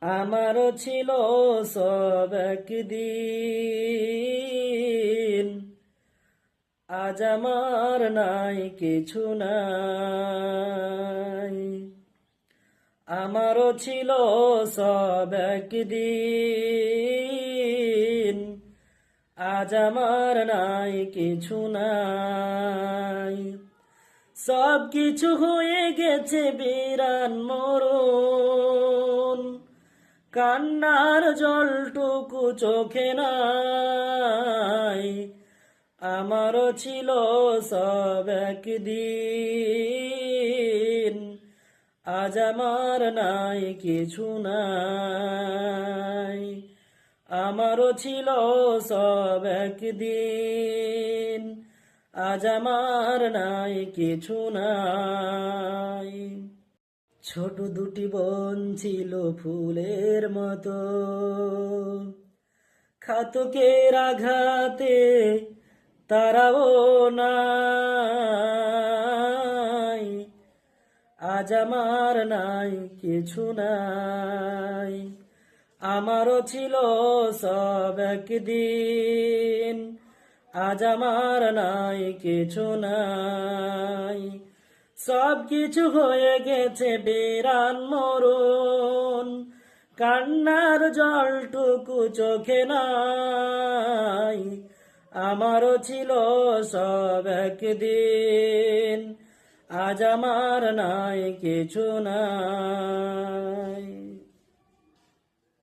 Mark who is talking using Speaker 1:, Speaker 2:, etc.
Speaker 1: আমারও ছিল সব একদিন, আজ আমার নাই কিছু নাই। আমারও ছিল সব একদিন, আজ আমার নাই কিছু নাই। সব কিছু হয়ে গেছে বিরান মরণ, কান্নার জলটুকু চোখে নাই। আমারও ছিল সব একদিন, আজ আমার নাই কিছু নাই। আমারও ছিল সব একদিন, আজ আমার নাই কিছু নাই। ছোট দুটি বোন ছিল ফুলের মতো, ঘাতকের আঘাতে তারাও নাই। আজ আমার নাই কিছু নাই। আমারও ছিল সব একদিন, আজ আমার নাই কিছু নাই। সব কিছু হয়ে গেছে বিরান মরণ, কান্নার জলটুকু চোখে নাই। আমারও ছিল সব একদিন, আজ আমার নাই কিছু নাই।